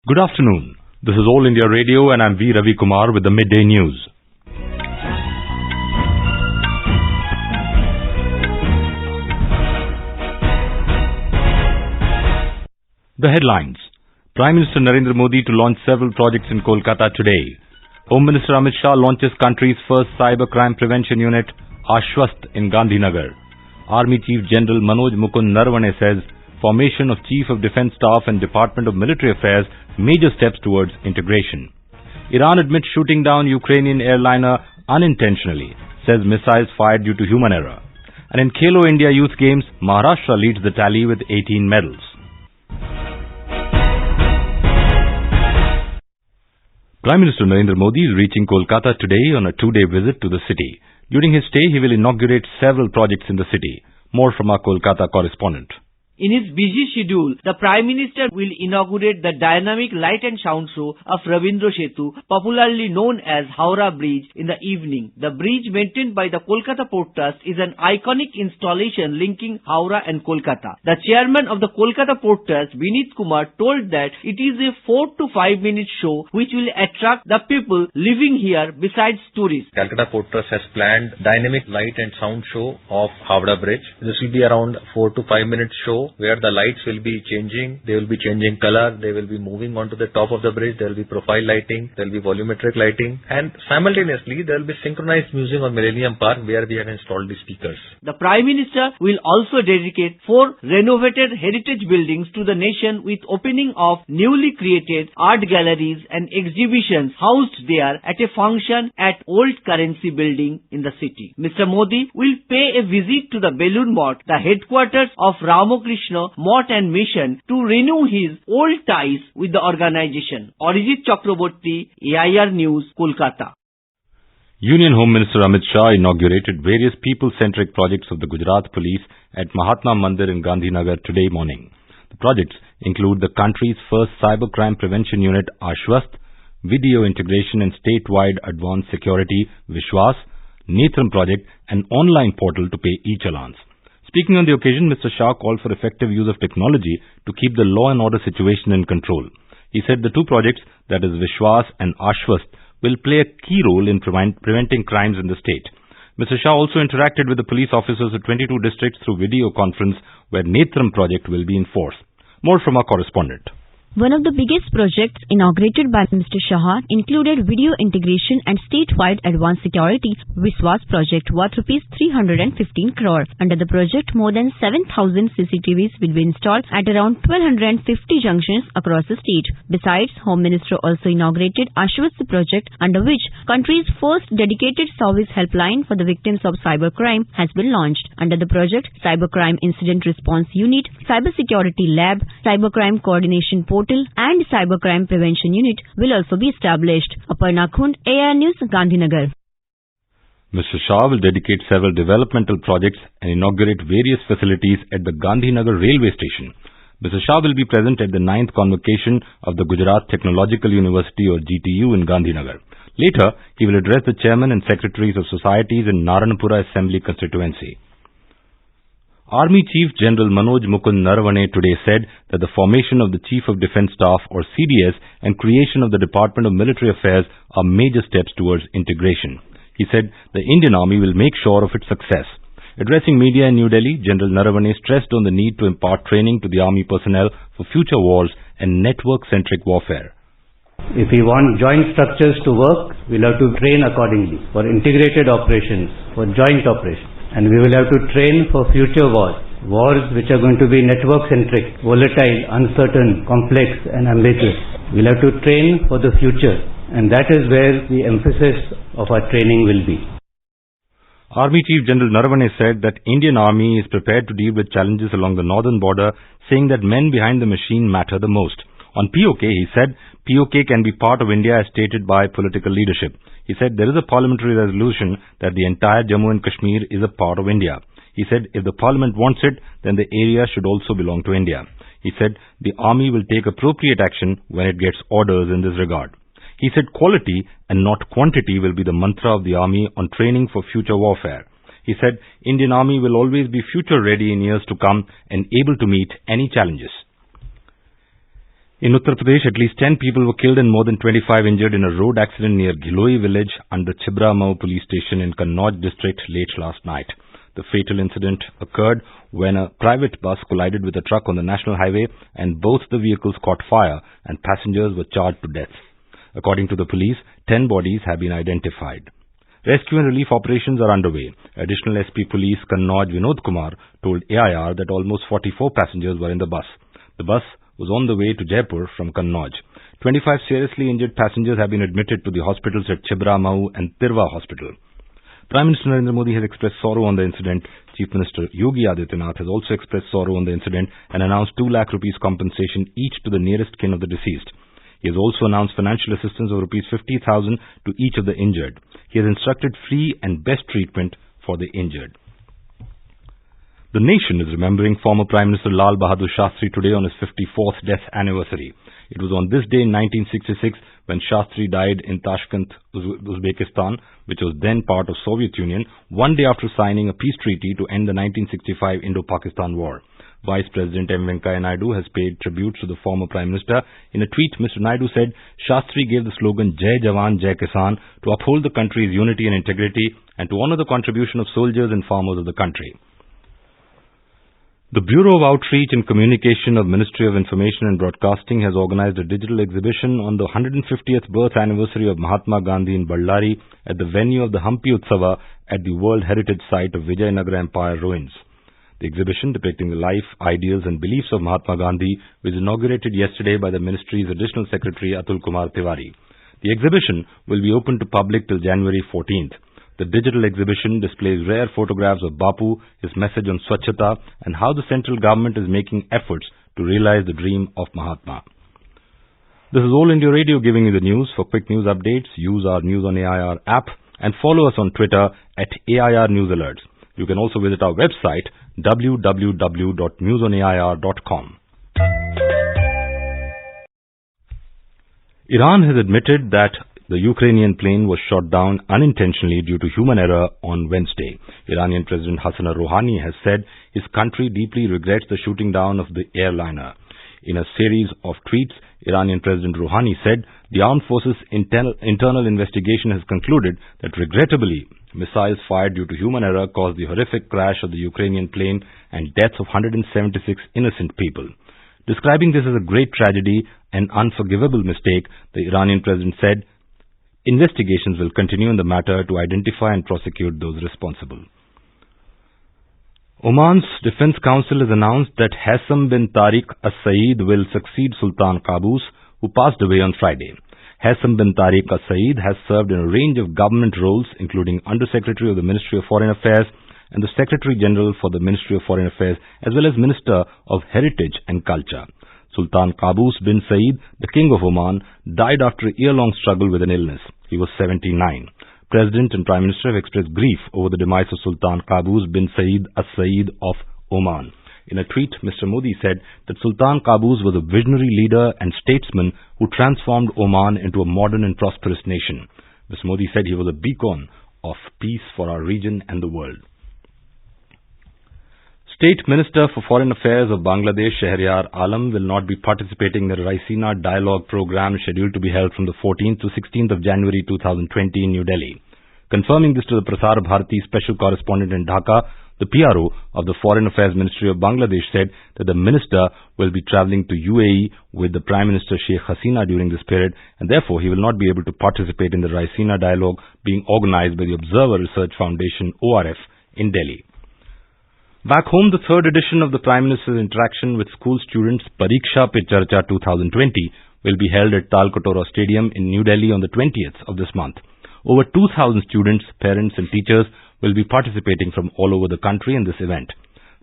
Good afternoon. This is All India Radio and I'm V. Ravi Kumar with the Midday News. The headlines. Prime Minister Narendra Modi to launch several projects in Kolkata today. Home Minister Amit Shah launches country's first cyber crime prevention unit, AASHVAST in Gandhi Nagar. Army Chief General Manoj Mukund Naravane says formation of Chief of Defence Staff and Department of Military Affairs major steps towards integration. Iran admits shooting down Ukrainian airliner unintentionally, says missiles fired due to human error. And in Khelo India Youth Games, Maharashtra leads the tally with 18 medals. Prime Minister Narendra Modi is reaching Kolkata today on a two-day visit to the city. During his stay, he will inaugurate several projects in the city. More from our Kolkata correspondent. In his busy schedule, the Prime Minister will inaugurate the dynamic light and sound show of Ravindra Setu, popularly known as Howrah Bridge, in the evening. The bridge, maintained by the Kolkata Port Trust, is an iconic installation linking Howrah and Kolkata. The chairman of the Kolkata Port Trust, Vinit Kumar, told that it is a 4 to 5 minute show which will attract the people living here besides tourists. Kolkata Port Trust has planned dynamic light and sound show of Howrah Bridge. This will be around 4 to 5 minute show, where the lights will be changing, they will be changing color, they will be moving onto the top of the bridge, there will be profile lighting, there will be volumetric lighting, and simultaneously there will be synchronized music on Millennium Park where we have installed the speakers. The Prime Minister will also dedicate 4 renovated heritage buildings to the nation with opening of newly created art galleries and exhibitions housed there at a function at Old Currency Building in the city. Mr. Modi will pay a visit to the Belur Math, the headquarters of Ramakrishna Math and Mission, to renew his old ties with the organization. Arijit Chakraborty, AIR News, Kolkata. Union Home Minister Amit Shah inaugurated various people-centric projects of the Gujarat Police at Mahatma Mandir in Gandhi Nagar today morning. The projects include the country's first cybercrime prevention unit, AASHVAST, video integration and statewide advanced security, Vishwas, Netram project, and online portal to pay e-challans. Speaking on the occasion, Mr. Shah called for effective use of technology to keep the law and order situation in control. He said the two projects, that is Vishwas and AASHVAST, will play a key role in preventing crimes in the state. Mr. Shah also interacted with the police officers of 22 districts through video conference, where Netram project will be in force. More from our correspondent. One of the biggest projects inaugurated by Mr. Shah included video integration and statewide advanced security Vishwas project worth Rs 315 crore. Under the project, more than 7,000 CCTVs will be installed at around 1,250 junctions across the state. Besides, Home Minister also inaugurated AASHVAST project, under which country's first dedicated service helpline for the victims of cybercrime has been launched. Under the project, Cybercrime Incident Response Unit, Cybersecurity Lab, Cybercrime Coordination Portal, and Cybercrime Prevention Unit will also be established. Aparna Khund, AIR News, Gandhi Nagar. Mr. Shah will dedicate several developmental projects and inaugurate various facilities at the Gandhi Nagar railway station. Mr. Shah will be present at the 9th convocation of the Gujarat Technological University or GTU in Gandhi Nagar. Later, he will address the chairman and secretaries of societies in Naranpura Assembly constituency. Army Chief General Manoj Mukund Naravane today said that the formation of the Chief of Defence Staff or CDS and creation of the Department of Military Affairs are major steps towards integration. He said the Indian Army will make sure of its success. Addressing media in New Delhi, General Naravane stressed on the need to impart training to the Army personnel for future wars and network-centric warfare. If we want joint structures to work, we'll have to train accordingly for integrated operations, for joint operations. And we will have to train for future wars which are going to be network-centric, volatile, uncertain, complex and ambiguous. We'll have to train for the future, and that is where the emphasis of our training will be. Army Chief General Naravane said that Indian Army is prepared to deal with challenges along the northern border, saying that men behind the machine matter the most. On POK, he said, POK can be part of India as stated by political leadership. He said there is a parliamentary resolution that the entire Jammu and Kashmir is a part of India. He said if the parliament wants it, then the area should also belong to India. He said the army will take appropriate action when it gets orders in this regard. He said quality and not quantity will be the mantra of the army on training for future warfare. He said Indian Army will always be future ready in years to come and able to meet any challenges. In Uttar Pradesh, at least 10 people were killed and more than 25 injured in a road accident near Ghiloi village under Chibra-Mau police station in Kannauj district late last night. The fatal incident occurred when a private bus collided with a truck on the national highway and both the vehicles caught fire and passengers were charged to death. According to the police, 10 bodies have been identified. Rescue and relief operations are underway. Additional SP Police Kannauj Vinod Kumar told AIR that almost 44 passengers were in the bus. The bus was on the way to Jaipur from Kannauj. 25 seriously injured passengers have been admitted to the hospitals at Chibra, Mau and Tirwa Hospital. Prime Minister Narendra Modi has expressed sorrow on the incident. Chief Minister Yogi Adityanath has also expressed sorrow on the incident and announced 2 lakh rupees compensation each to the nearest kin of the deceased. He has also announced financial assistance of rupees 50,000 to each of the injured. He has instructed free and best treatment for the injured. The nation is remembering former Prime Minister Lal Bahadur Shastri today on his 54th death anniversary. It was on this day in 1966 when Shastri died in Tashkent, Uzbekistan, which was then part of Soviet Union, one day after signing a peace treaty to end the 1965 Indo-Pakistan War. Vice President M. Venkaiah Naidu has paid tributes to the former Prime Minister. In a tweet, Mr. Naidu said, Shastri gave the slogan Jai Jawan, Jai Kisan to uphold the country's unity and integrity and to honor the contribution of soldiers and farmers of the country. The Bureau of Outreach and Communication of Ministry of Information and Broadcasting has organized a digital exhibition on the 150th birth anniversary of Mahatma Gandhi in Ballari at the venue of the Hampi Utsava at the World Heritage Site of Vijayanagar Empire ruins. The exhibition depicting the life, ideals and beliefs of Mahatma Gandhi was inaugurated yesterday by the Ministry's Additional Secretary Atul Kumar Tiwari. The exhibition will be open to public till January 14th. The digital exhibition displays rare photographs of Bapu, his message on Swachhata, and how the central government is making efforts to realize the dream of Mahatma. This is All India Radio giving you the news. For quick news updates, use our News on AIR app and follow us on Twitter at AIR News Alerts. You can also visit our website www.newsonair.com. Iran has admitted that the Ukrainian plane was shot down unintentionally due to human error on Wednesday. Iranian President Hassan Rouhani has said his country deeply regrets the shooting down of the airliner. In a series of tweets, Iranian President Rouhani said the armed forces' internal investigation has concluded that regrettably, missiles fired due to human error caused the horrific crash of the Ukrainian plane and deaths of 176 innocent people. Describing this as a great tragedy and unforgivable mistake, the Iranian president said, investigations will continue in the matter to identify and prosecute those responsible. Oman's Defense Council has announced that Haitham bin Tariq As-Saeed will succeed Sultan Qaboos, who passed away on Friday. Haitham bin Tariq As-Saeed has served in a range of government roles, including Under-Secretary of the Ministry of Foreign Affairs and the Secretary General for the Ministry of Foreign Affairs, as well as Minister of Heritage and Culture. Sultan Qaboos bin Saeed, the King of Oman, died after a year-long struggle with an illness. He was 79. President and Prime Minister have expressed grief over the demise of Sultan Qaboos bin Saeed As-Saeed of Oman. In a tweet, Mr. Modi said that Sultan Qaboos was a visionary leader and statesman who transformed Oman into a modern and prosperous nation. Mr. Modi said he was a beacon of peace for our region and the world. State Minister for Foreign Affairs of Bangladesh, Shahryar Alam, will not be participating in the Raisina Dialogue Programme scheduled to be held from the 14th to 16th of January 2020 in New Delhi. Confirming this to the Prasar Bharati Special Correspondent in Dhaka, the PRO of the Foreign Affairs Ministry of Bangladesh said that the minister will be travelling to UAE with the Prime Minister Sheikh Hasina during this period, and therefore he will not be able to participate in the Raisina Dialogue being organised by the Observer Research Foundation, ORF, in Delhi. Back home, the third edition of the Prime Minister's interaction with school students, Pariksha Pe Charcha 2020, will be held at Talkatoro Stadium in New Delhi on the 20th of this month. Over 2,000 students, parents and teachers will be participating from all over the country in this event.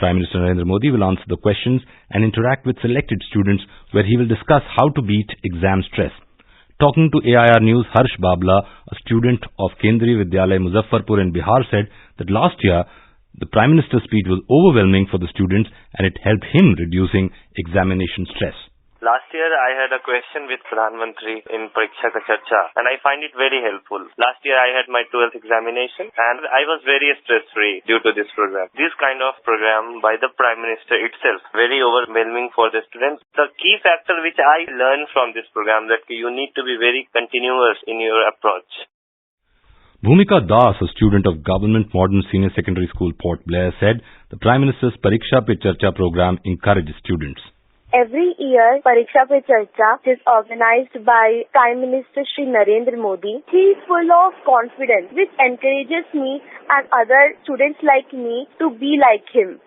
Prime Minister Narendra Modi will answer the questions and interact with selected students, where he will discuss how to beat exam stress. Talking to AIR News, Harsh Babla, a student of Kendriya Vidyalaya Muzaffarpur in Bihar, said that last year the Prime Minister's speech was overwhelming for the students and it helped him reducing examination stress. Last year I had a question with Pradhan Mantri in Pariksha Ka Charcha and I find it very helpful. Last year I had my 12th examination and I was very stress-free due to this program. This kind of program by the Prime Minister itself, very overwhelming for the students. The key factor which I learned from this program that you need to be very continuous in your approach. Bhumika Das, a student of Government Modern Senior Secondary School, Port Blair, said the Prime Minister's Pariksha Pe Charcha program encourages students. Every year, Pariksha Pe Charcha is organized by Prime Minister Shri Narendra Modi. He is full of confidence, which encourages me and other students like me to be like him.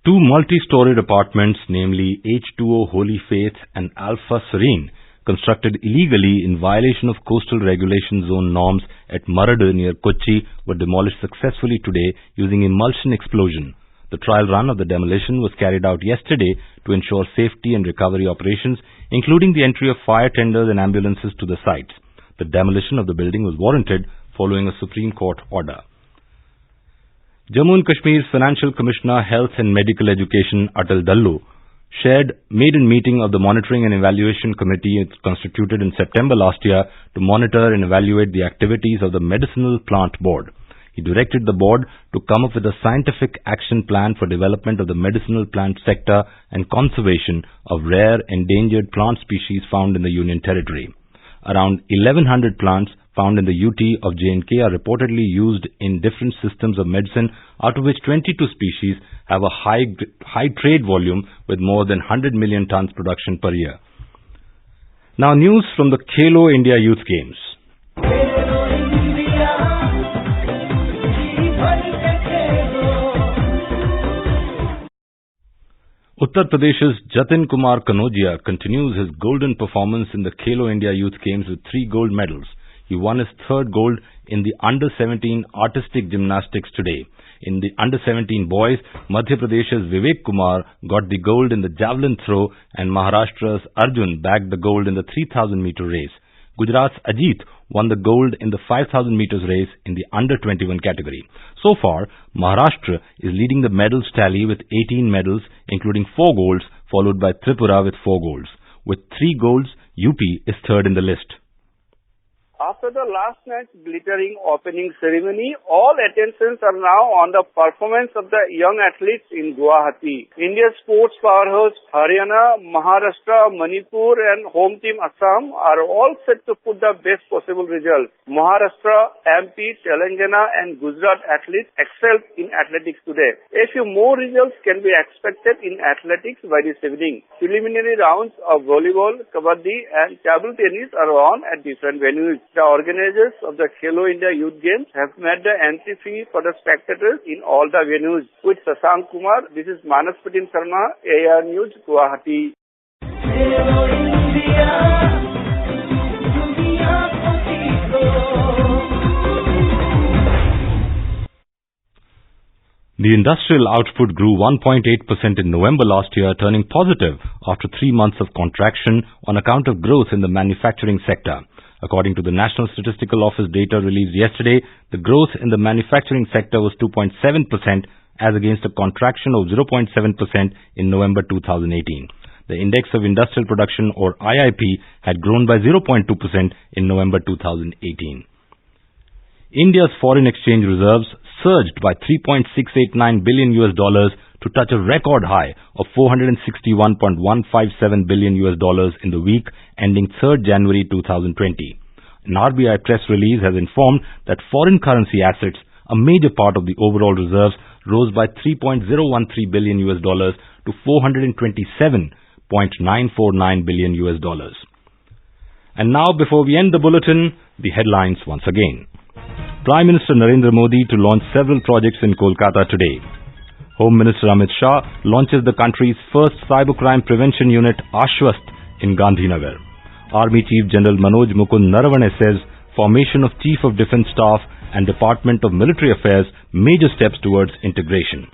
Two multi-storied apartments, namely H2O Holy Faith and Alpha Serene, constructed illegally in violation of Coastal Regulation Zone norms at Maradu near Kochi, were demolished successfully today using emulsion explosion. The trial run of the demolition was carried out yesterday to ensure safety and recovery operations, including the entry of fire tenders and ambulances to the sites. The demolition of the building was warranted following a Supreme Court order. Jammu and Kashmir's Financial Commissioner, Health and Medical Education, Atal Dallu, chaired maiden meeting of the Monitoring and Evaluation Committee constituted in September last year to monitor and evaluate the activities of the Medicinal Plant Board. He directed the board to come up with a scientific action plan for development of the medicinal plant sector and conservation of rare endangered plant species found in the Union Territory. Around 1100 plants found in the UT of J&K are reportedly used in different systems of medicine, out of which 22 species have a high trade volume with more than 100 million tons production per year. Now news from the Khelo India Youth Games. Uttar Pradesh's Jatin Kumar Kanojia continues his golden performance in the Khelo India Youth Games with 3 gold medals. He won his 3rd gold in the Under-17 Artistic Gymnastics today. In the Under-17 boys, Madhya Pradesh's Vivek Kumar got the gold in the javelin throw and Maharashtra's Arjun bagged the gold in the 3000-meter race. Gujarat's Ajit won the gold in the 5000 meters race in the Under-21 category. So far, Maharashtra is leading the medals tally with 18 medals, including 4 golds, followed by Tripura with 4 golds. With 3 golds, UP is 3rd in the list. After the last night's glittering opening ceremony, all attentions are now on the performance of the young athletes in Guwahati. India's sports powerhouse Haryana, Maharashtra, Manipur and home team Assam are all set to put the best possible results. Maharashtra, MP, Telangana and Gujarat athletes excelled in athletics today. A few more results can be expected in athletics by this evening. Preliminary rounds of volleyball, kabaddi and table tennis are on at different venues. The organizers of the Khelo India Youth Games have made the entry fee for the spectators in all the venues. With Sasank Kumar, this is Manas Patin Sharma, AR News, Guwahati. The industrial output grew 1.8% in November last year, turning positive after 3 months of contraction on account of growth in the manufacturing sector. According to the National Statistical Office data released yesterday, the growth in the manufacturing sector was 2.7% as against a contraction of 0.7% in November 2018. The Index of Industrial Production or IIP had grown by 0.2% in November 2018. India's foreign exchange reserves surged by $3.689 billion to touch a record high of $461.157 billion in the week ending 3rd January 2020. An RBI press release has informed that foreign currency assets, a major part of the overall reserves, rose by $3.013 billion to $427.949 billion. And now, before we end the bulletin, the headlines once again. Prime Minister Narendra Modi to launch several projects in Kolkata today. Home Minister Amit Shah launches the country's first cybercrime prevention unit, AASHVAST, in Gandhi Nagar. Army Chief General Manoj Mukund Naravane says formation of Chief of Defence Staff and Department of Military Affairs major steps towards integration.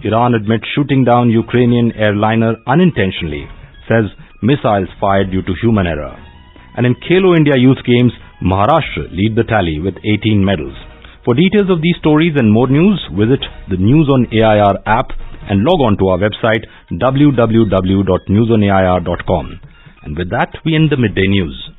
Iran admits shooting down Ukrainian airliner unintentionally, says missiles fired due to human error. And in Khelo India Youth Games, Maharashtra lead the tally with 18 medals. For details of these stories and more news, visit the News on AIR app and log on to our website www.newsonair.com. And with that, we end the Midday News.